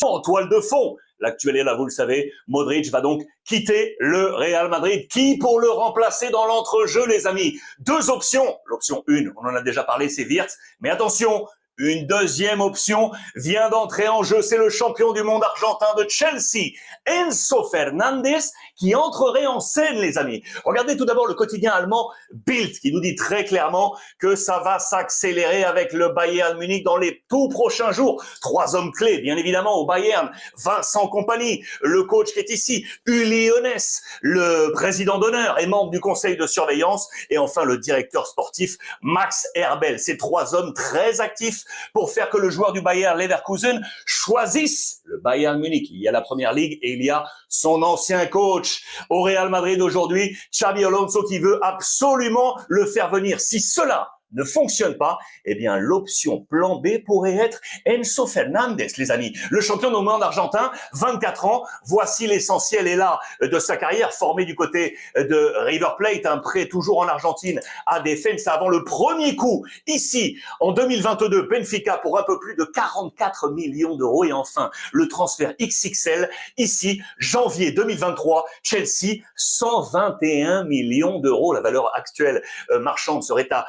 En toile de fond, l'actuel est là, vous le savez, Modric va donc quitter le Real Madrid. Qui pour le remplacer dans l'entrejeu, les amis? Deux options. L'option 1, on en a déjà parlé, c'est Wirtz. Mais attention, une deuxième option vient d'entrer en jeu. C'est le champion du monde argentin de Chelsea, Enzo Fernandez, qui entrerait en scène, les amis. Regardez tout d'abord le quotidien allemand Bild, qui nous dit très clairement que ça va s'accélérer avec le Bayern Munich dans les tout prochains jours. Trois hommes clés, bien évidemment, au Bayern. Vincent Kompany, le coach qui est ici. Uli Hoeneß, le président d'honneur et membre du conseil de surveillance. Et enfin, le directeur sportif Max Eberl. Ces trois hommes très actifs pour faire que le joueur du Bayern Leverkusen choisisse le Bayern Munich. Il y a la première ligue et il y a son ancien coach au Real Madrid aujourd'hui, Xabi Alonso, qui veut absolument le faire venir. Si cela ne fonctionne pas, eh bien l'option plan B pourrait être Enzo Fernandez, les amis. Le champion du monde argentin, 24 ans, voici l'essentiel est là de sa carrière, formé du côté de River Plate, un prêt toujours en Argentine à Defensa avant le premier coup. Ici, en 2022, Benfica pour un peu plus de 44 millions d'euros. Et enfin, le transfert XXL, ici, janvier 2023, Chelsea, 121 millions d'euros. La valeur actuelle marchande serait à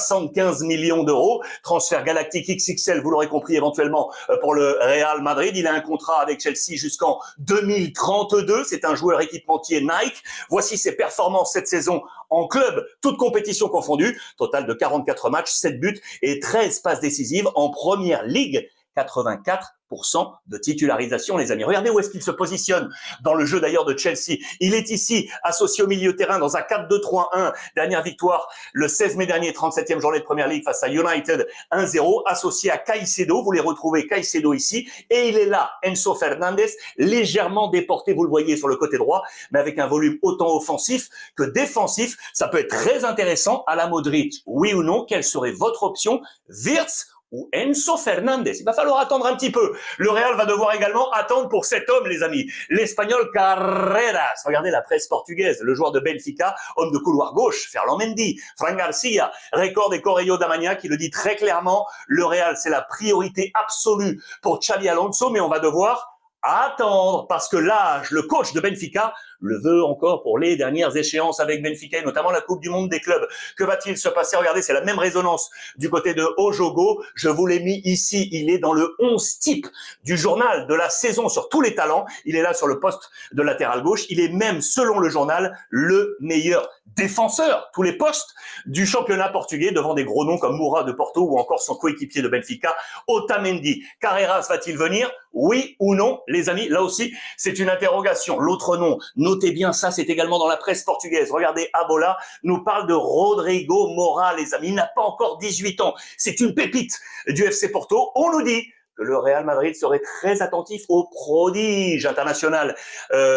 75 millions d'euros. Transfert galactique XXL, vous l'aurez compris, éventuellement pour le Real Madrid. Il a un contrat avec Chelsea jusqu'en 2032. C'est un joueur équipementier Nike. Voici ses performances cette saison en club, toutes compétitions confondues. Total de 44 matchs, 7 buts et 13 passes décisives en première ligue. 84% de titularisation, les amis. Regardez où est-ce qu'il se positionne dans le jeu d'ailleurs de Chelsea. Il est ici associé au milieu de terrain dans un 4-2-3-1. Dernière victoire le 16 mai dernier, 37e journée de Première Ligue face à United 1-0. Associé à Caicedo, vous les retrouvez Caicedo ici. Et il est là, Enzo Fernandez, légèrement déporté, vous le voyez sur le côté droit, mais avec un volume autant offensif que défensif. Ça peut être très intéressant à la Modric. Oui ou non, quelle serait votre option? Wirtz ou Enzo Fernandez? Il va falloir attendre un petit peu. Le Real va devoir également attendre pour cet homme, les amis. L'Espagnol Carreras. Regardez la presse portugaise. Le joueur de Benfica, homme de couloir gauche, Ferland Mendy, Fran Garcia, record des Correio da Manhã qui le dit très clairement. Le Real, c'est la priorité absolue pour Xabi Alonso, mais on va devoir attendre parce que l'âge, le coach de Benfica le veut encore pour les dernières échéances avec Benfica, et notamment la Coupe du Monde des clubs. Que va-t-il se passer? Regardez, c'est la même résonance du côté de Ojogo. Je vous l'ai mis ici. Il est dans le 11 type du journal de la saison sur tous les talents. Il est là sur le poste de latéral gauche. Il est même, selon le journal, le meilleur défenseur, tous les postes du championnat portugais, devant des gros noms comme Moura de Porto ou encore son coéquipier de Benfica, Otamendi. Carreras va-t-il venir? Oui ou non, les amis? Là aussi, c'est une interrogation. L'autre nom, notez bien ça, c'est également dans la presse portugaise. Regardez, Abola nous parle de Rodrigo Mora, les amis. Il n'a pas encore 18 ans. C'est une pépite du FC Porto. On nous dit que le Real Madrid serait très attentif au prodige international.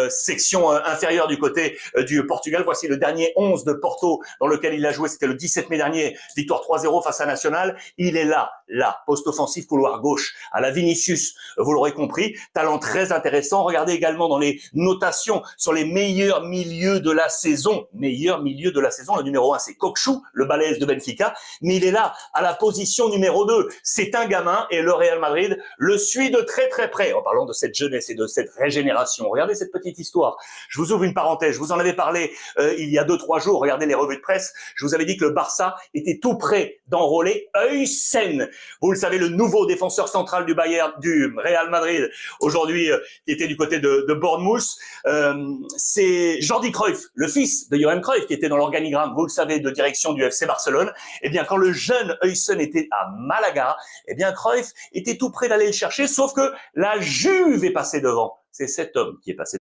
Section inférieure du côté du Portugal. Voici le dernier 11 de Porto dans lequel il a joué. C'était le 17 mai dernier. Victoire 3-0 face à Nacional. Il est là, poste offensif, couloir gauche, à la Vinicius. Vous l'aurez compris. Talent très intéressant. Regardez également dans les notations sur les meilleurs milieux de la saison. Meilleur milieu de la saison. Le numéro 1, c'est Coxu, le balèze de Benfica. Mais il est là, à la position numéro 2. C'est un gamin et le Real Madrid le suit de très très près en parlant de cette jeunesse et de cette régénération. Regardez cette petite histoire. Je vous ouvre une parenthèse. Je vous en avais parlé il y a 2-3 jours. Regardez les revues de presse. Je vous avais dit que le Barça était tout près d'enrôler Huysen. Vous le savez, le nouveau défenseur central du Bayern, du Real Madrid, aujourd'hui qui était du côté de Bournemouth. C'est Jordi Cruyff, le fils de Johan Cruyff, qui était dans l'organigramme, vous le savez, de direction du FC Barcelone. Eh bien, quand le jeune Huysen était à Malaga, eh bien, Cruyff était tout près d'aller le chercher, sauf que la Juve est passée devant. C'est cet homme qui est passé